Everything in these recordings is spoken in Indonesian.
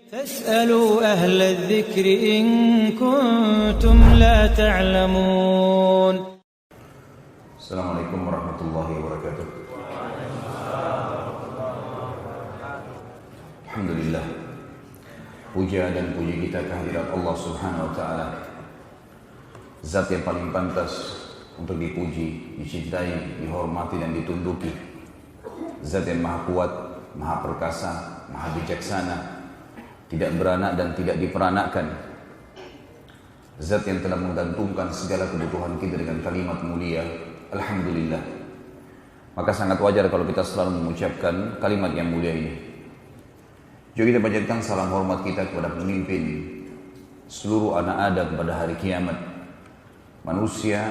فاسألوا أهل الذكر إن كنتم لا تعلمون. السلام عليكم ورحمة الله وبركاته. Alhamdulillah, puja dan puji kita kehadirat Allah Subhanahu wa Ta'ala, Zat yang paling pantas untuk dipuji, dicintai, dihormati dan ditunduki. Zat yang maha kuat, maha perkasa, maha bijaksana, tidak beranak dan tidak diperanakkan. Zat yang telah menggantungkan segala kebutuhan kita dengan kalimat mulia, Alhamdulillah. Maka sangat wajar kalau kita selalu mengucapkan kalimat yang mulia ini. Juga kita panjatkan salam hormat kita kepada pemimpin seluruh anak Adam pada hari kiamat, manusia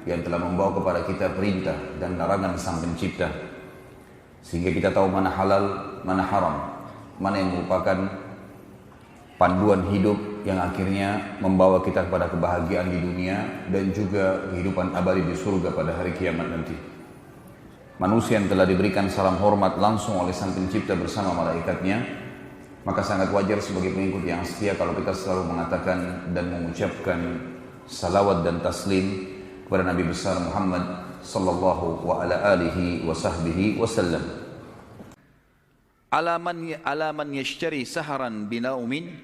yang telah membawa kepada kita perintah dan larangan Sang Pencipta, sehingga kita tahu mana halal, mana haram, mana yang merupakan panduan hidup yang akhirnya membawa kita kepada kebahagiaan di dunia dan juga kehidupan abadi di surga pada hari kiamat nanti. Manusia yang telah diberikan salam hormat langsung oleh Sang Pencipta bersama malaikatnya, maka sangat wajar sebagai pengikut yang setia kalau kita selalu mengatakan dan mengucapkan salawat dan taslim kepada Nabi besar Muhammad sallallahu wa ala alihi wa sahbihi wasallam. Ala man yashtari saharan binaumin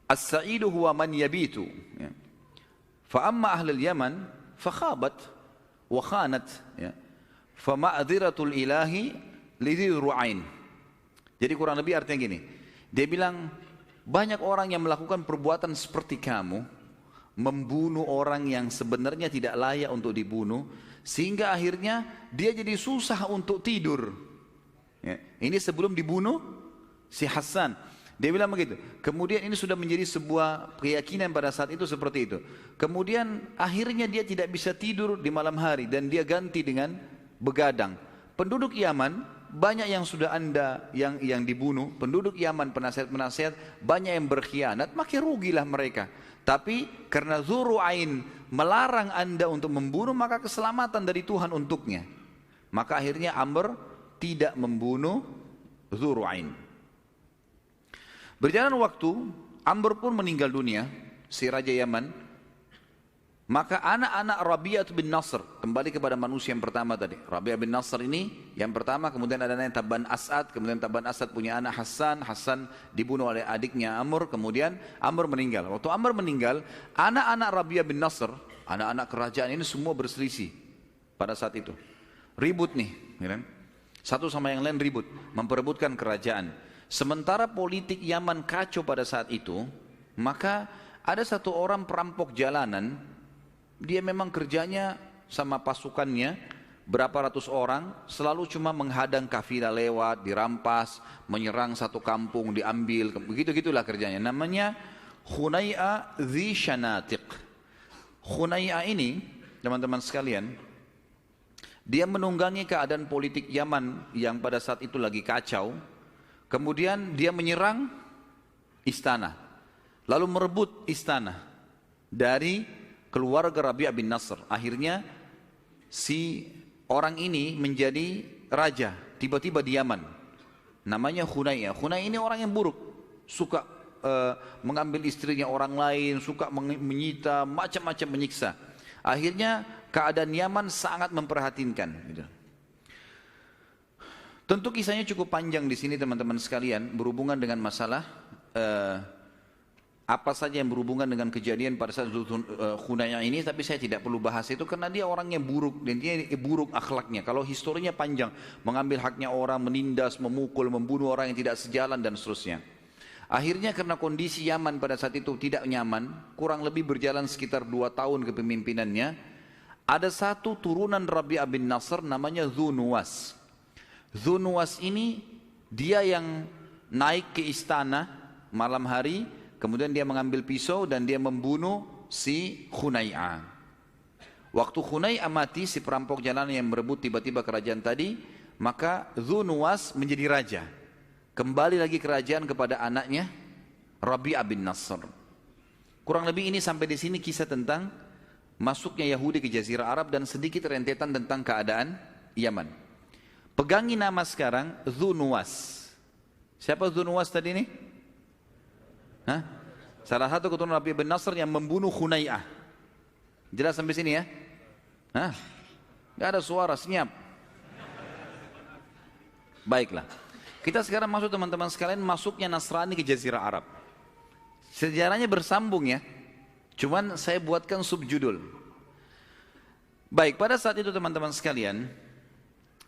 as-sa'idu huwa man yabitu. Fa amma ahli al-Yaman fakhabat wa khanat, fa ma'dhiratul ilahi lidhi ru'ain. Jadi kurang lebih artinya gini, dia bilang banyak orang yang melakukan perbuatan seperti kamu, membunuh orang yang sebenarnya tidak layak untuk dibunuh, sehingga akhirnya dia jadi susah untuk tidur. Ini sebelum dibunuh si Hasan, dia bilang begitu. Kemudian ini sudah menjadi sebuah keyakinan pada saat itu seperti itu. Kemudian akhirnya dia tidak bisa tidur di malam hari dan dia ganti dengan begadang. Penduduk Yaman banyak yang sudah anda yang dibunuh. Penduduk Yaman, penasihat-penasihat banyak yang berkhianat, maka rugilah mereka. Tapi karena Zuru'ain melarang anda untuk membunuh, maka keselamatan dari Tuhan untuknya. Maka akhirnya Amr tidak membunuh Zuru'ain. Berjalan waktu, Amr pun meninggal dunia, si Raja Yaman. Maka anak-anak Rabi'ah bin Nasr kembali kepada manusia yang pertama tadi. Rabi'ah bin Nasr ini yang pertama, kemudian ada anak Taban As'ad, kemudian Taban As'ad punya anak Hasan, Hasan dibunuh oleh adiknya Amr, kemudian Amr meninggal. Waktu Amr meninggal, anak-anak Rabi'ah bin Nasr, anak-anak kerajaan ini semua berselisih pada saat itu. Ribut nih, satu sama yang lain ribut, memperebutkan kerajaan. Sementara politik Yaman kacau pada saat itu, maka ada satu orang perampok jalanan, dia memang kerjanya sama pasukannya, berapa ratus orang, selalu cuma menghadang kafilah lewat, dirampas, menyerang satu kampung, diambil, begitu-gitulah kerjanya. Namanya Khunai'a Dhi Shanatiq. Khunai'a ini, teman-teman sekalian, dia menunggangi keadaan politik Yaman yang pada saat itu lagi kacau. Kemudian dia menyerang istana, lalu merebut istana dari keluarga Rabi'ah bin Nasr. Akhirnya si orang ini menjadi raja tiba-tiba di Yaman. Namanya Khunai'ah. Khunai'ah ini orang yang buruk, suka mengambil istrinya orang lain, suka menyita, macam-macam menyiksa. Akhirnya keadaan Yaman sangat memprihatinkan. Tentu kisahnya cukup panjang di sini teman-teman sekalian, berhubungan dengan masalah apa saja yang berhubungan dengan kejadian pada saat Khunai'ah ini, tapi saya tidak perlu bahas itu karena dia orangnya buruk dan dia buruk akhlaknya. Kalau historinya panjang, mengambil haknya orang, menindas, memukul, membunuh orang yang tidak sejalan dan seterusnya. Akhirnya karena kondisi Yaman pada saat itu tidak nyaman, kurang lebih berjalan sekitar 2 tahun kepemimpinannya, ada satu turunan Rabi'ah bin Nasr namanya Dzunuwas. Dzunuwas ini dia yang naik ke istana malam hari, kemudian dia mengambil pisau dan dia membunuh si Khunai'ah. Waktu Khunai'ah mati, si perampok jalanan yang merebut tiba-tiba kerajaan tadi, maka Dzunuwas menjadi raja. Kembali lagi kerajaan kepada anaknya Rabi'ah bin Nasr. Kurang lebih ini sampai di sini kisah tentang masuknya Yahudi ke Jazirah Arab dan sedikit rentetan tentang keadaan Yaman. Pegangi nama sekarang Dzunuwas. Siapa Dzunuwas tadi ini? Hah? Salah satu keturunan Rabi'ah bin Nasr yang membunuh Khunai'ah. Jelas sampai sini ya? Hah? Gak ada suara, senyap. Baiklah. Kita sekarang masuk teman-teman sekalian, masuknya Nasrani ke Jazirah Arab. Sejarahnya bersambung ya. Cuman saya buatkan subjudul. Baik, pada saat itu teman-teman sekalian,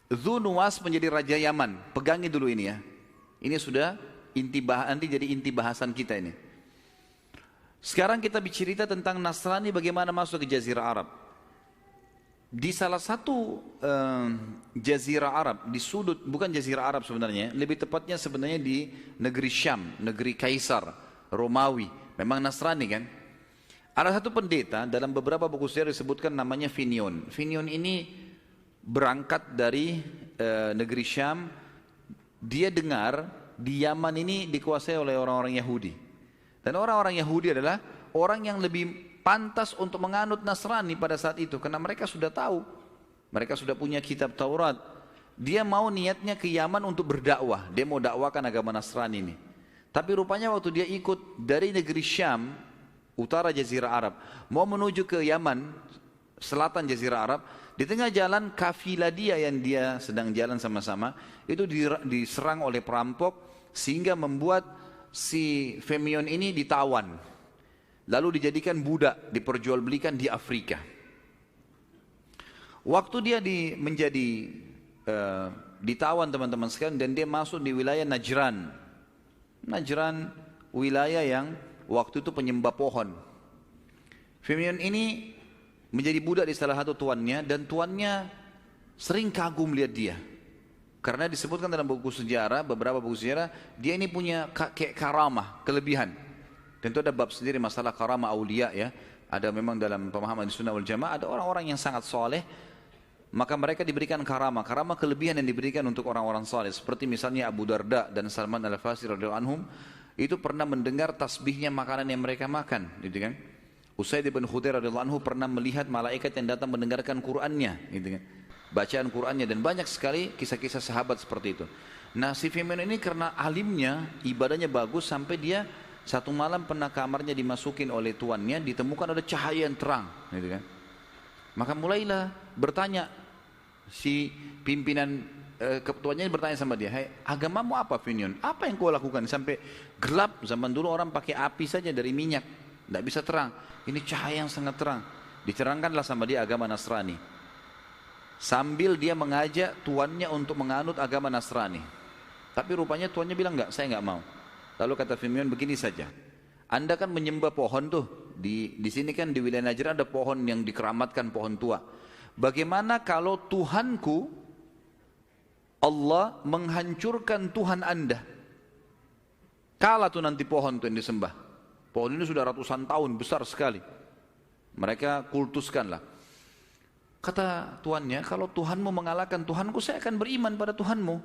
Dzu Nuwas menjadi Raja Yaman. Pegangi dulu ini ya. Ini sudah nanti jadi inti bahasan kita ini. Sekarang kita bicara tentang Nasrani bagaimana masuk ke Jazirah Arab. Di salah satu Jazirah Arab, di sudut, bukan Jazirah Arab sebenarnya, lebih tepatnya sebenarnya di negeri Syam, negeri Kaisar, Romawi. Memang Nasrani kan? Ada satu pendeta, dalam beberapa buku sejarah disebutkan namanya Finion. Finion ini berangkat dari negeri Syam. Dia dengar di Yaman ini dikuasai oleh orang-orang Yahudi. Dan orang-orang Yahudi adalah orang yang lebih pantas untuk menganut Nasrani pada saat itu. Karena mereka sudah tahu. Mereka sudah punya kitab Taurat. Dia mau niatnya ke Yaman untuk berdakwah. Dia mau dakwakan agama Nasrani ini. Tapi rupanya waktu dia ikut dari negeri Syam, utara Jazirah Arab, mau menuju ke Yaman, selatan Jazirah Arab, di tengah jalan kafilah dia yang dia sedang jalan sama-sama, itu diserang oleh perampok, sehingga membuat si Femion ini ditawan. Lalu dijadikan budak, diperjualbelikan di Afrika. Waktu dia ditawan teman-teman sekalian, dan dia masuk di wilayah Najran. Najran wilayah yang waktu itu penyembah pohon. Femion ini menjadi budak di salah satu tuannya, dan tuannya sering kagum lihat dia. Karena disebutkan dalam buku sejarah, beberapa buku sejarah, dia ini punya kayak karamah, kelebihan. Tentu ada bab sendiri masalah karamah aulia ya. Ada memang dalam pemahaman di Sunnah wal Jamaah, ada orang-orang yang sangat soleh, maka mereka diberikan karamah. Karamah kelebihan yang diberikan untuk orang-orang soleh. Seperti misalnya Abu Darda dan Salman Al-Farisi radhiyallahu anhum, itu pernah mendengar tasbihnya makanan yang mereka makan, gitu kan. Usaid bin Khudair radhiyallahu anhu pernah melihat malaikat yang datang mendengarkan Qur'annya, gitu kan. Bacaan Qur'annya, dan banyak sekali kisah-kisah sahabat seperti itu. Nah, si Femion ini karena alimnya, ibadahnya bagus, sampai dia satu malam pernah kamarnya dimasukin oleh tuannya, ditemukan ada cahaya yang terang, gitu kan. Maka mulailah bertanya si pimpinan ketuanya, bertanya sama dia, "Hai, agamamu apa Finion? Apa yang kau lakukan sampai gelap? Zaman dulu orang pakai api saja dari minyak, tidak bisa terang. Ini cahaya yang sangat terang." Diterangkanlah sama dia agama Nasrani. Sambil dia mengajak tuannya untuk menganut agama Nasrani. Tapi rupanya tuannya bilang, "Enggak, saya enggak mau." Lalu kata Fimion, "Begini saja. Anda kan menyembah pohon tuh. Di sini kan di wilayah Najran ada pohon yang dikeramatkan, pohon tua. Bagaimana kalau Tuhanku Allah menghancurkan Tuhan Anda? Kalah tuh nanti pohon tuh yang disembah. Pohon ini sudah ratusan tahun, besar sekali. Mereka kultuskanlah." Kata tuannya, "Kalau Tuhanmu mengalahkan Tuhanku, saya akan beriman pada Tuhanmu."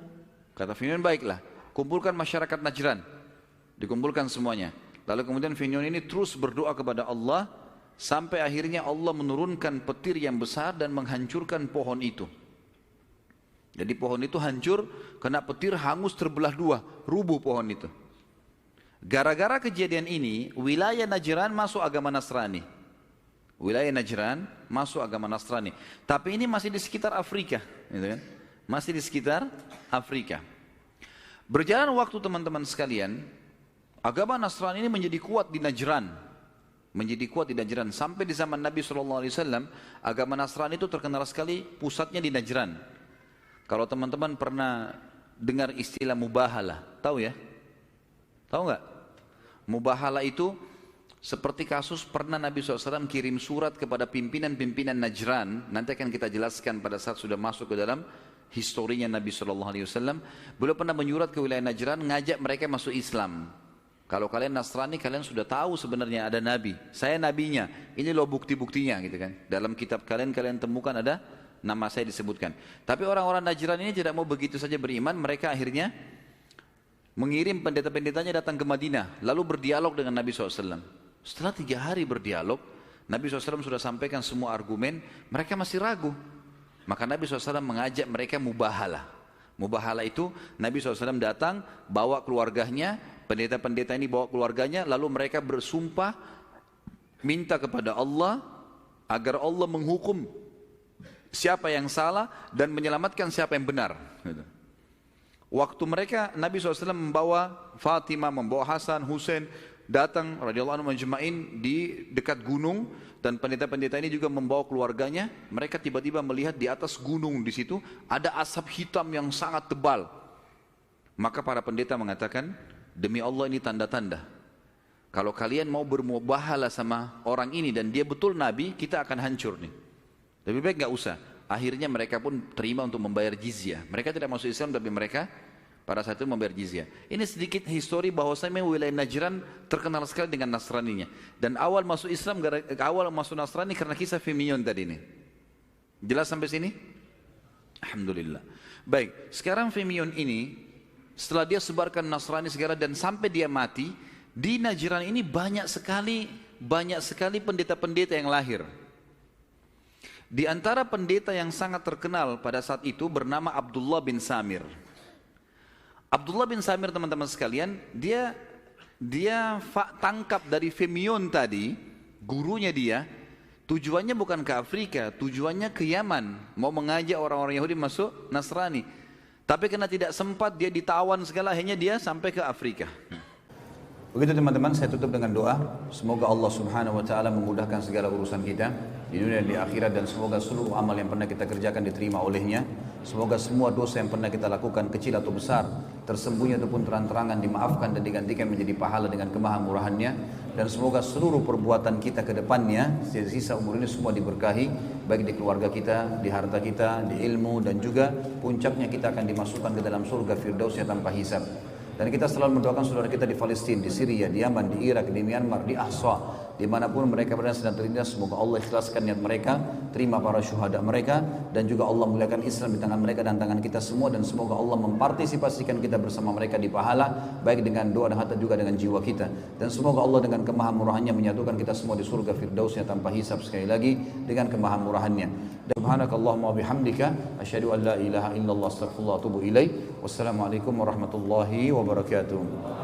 Kata Finion, "Baiklah, kumpulkan masyarakat Najran." Dikumpulkan semuanya. Lalu kemudian Finion ini terus berdoa kepada Allah, sampai akhirnya Allah menurunkan petir yang besar dan menghancurkan pohon itu. Jadi pohon itu hancur, kena petir, hangus, terbelah dua, rubuh pohon itu. Gara-gara kejadian ini, wilayah Najran masuk agama Nasrani. Wilayah Najran masuk agama Nasrani. Tapi ini masih di sekitar Afrika, gitu kan? Masih di sekitar Afrika. Berjalan waktu teman-teman sekalian, agama Nasrani ini menjadi kuat di Najran. Menjadi kuat di Najran. Sampai di zaman Nabi SAW, agama Nasrani itu terkenal sekali pusatnya di Najran. Kalau teman-teman pernah dengar istilah mubahalah, tahu ya? Tahu nggak? Mubahalah itu seperti kasus pernah Nabi SAW kirim surat kepada pimpinan-pimpinan Najran. Nanti akan kita jelaskan pada saat sudah masuk ke dalam historinya Nabi SAW. Beliau pernah menyurat ke wilayah Najran, ngajak mereka masuk Islam. Kalau kalian Nasrani, kalian sudah tahu sebenarnya ada Nabi. Saya Nabinya, ini loh bukti-buktinya, gitu kan. Dalam kitab kalian temukan ada nama saya disebutkan. Tapi orang-orang Najran ini tidak mau begitu saja beriman. Mereka akhirnya mengirim pendeta-pendetanya datang ke Madinah, lalu berdialog dengan Nabi SAW. Setelah 3 hari berdialog, Nabi SAW sudah sampaikan semua argumen, mereka masih ragu. Maka Nabi SAW mengajak mereka mubahalah. Mubahalah itu Nabi SAW datang, bawa keluarganya, pendeta-pendeta ini bawa keluarganya, lalu mereka bersumpah minta kepada Allah agar Allah menghukum siapa yang salah dan menyelamatkan siapa yang benar. Waktu mereka, Nabi SAW membawa Fatimah, membawa Hasan, Husain, datang radhiyallahu anhu majma'in di dekat gunung, dan pendeta-pendeta ini juga membawa keluarganya. Mereka tiba-tiba melihat di atas gunung di situ ada asap hitam yang sangat tebal. Maka para pendeta mengatakan, demi Allah ini tanda-tanda. Kalau kalian mau bermubahalah sama orang ini dan dia betul Nabi, kita akan hancur nih. Lebih baik nggak usah. Akhirnya mereka pun terima untuk membayar jizyah. Mereka tidak masuk Islam, tapi mereka pada saat itu membayar jizyah. Ini sedikit histori bahwasanya wilayah Najran terkenal sekali dengan Nasraninya. Dan awal masuk Islam, awal masuk Nasrani karena kisah Firmion tadi ini. Jelas sampai sini? Alhamdulillah. Baik, sekarang Firmion ini setelah dia sebarkan Nasrani segala dan sampai dia mati, di Najran ini banyak sekali pendeta-pendeta yang lahir. Di antara pendeta yang sangat terkenal pada saat itu bernama Abdullah bin Samir. Abdullah bin Samir, teman-teman sekalian, dia tangkap dari Firmion tadi, gurunya dia, tujuannya bukan ke Afrika, tujuannya ke Yaman, mau mengajak orang-orang Yahudi masuk Nasrani. Tapi karena tidak sempat, dia ditawan segala, akhirnya dia sampai ke Afrika. Begitu teman-teman, saya tutup dengan doa. Semoga Allah Subhanahu wa taala memudahkan segala urusan kita di dunia dan di akhirat, dan semoga seluruh amal yang pernah kita kerjakan diterima olehnya. Semoga semua dosa yang pernah kita lakukan, kecil atau besar, tersembunyi ataupun terang-terangan, dimaafkan dan digantikan menjadi pahala dengan kemahamurahannya. Dan semoga seluruh perbuatan kita ke depannya, sisa umur ini semua diberkahi, baik di keluarga kita, di harta kita, di ilmu, dan juga puncaknya kita akan dimasukkan ke dalam surga Firdausnya tanpa hisab. Dan kita selalu mendoakan saudara kita di Palestina, di Syria, di Yaman, di Irak, di Myanmar, di Ahsa, dimanapun mereka berada sedang terlindas. Semoga Allah ikhlaskan niat mereka, terima para syuhada mereka, dan juga Allah muliakan Islam di tangan mereka dan tangan kita semua. Dan semoga Allah mempartisipasikan kita bersama mereka di pahala, baik dengan doa dan harta juga dengan jiwa kita. Dan semoga Allah dengan kemahamurahannya menyatukan kita semua di surga Firdausnya tanpa hisab, sekali lagi dengan kemahamurahannya. Subhanakallahumma bihamdika asyhadu an la ilaha illallah astaghfirullah wa atubu ilaik. Wassalamualaikum warahmatullahi wabarakatuh.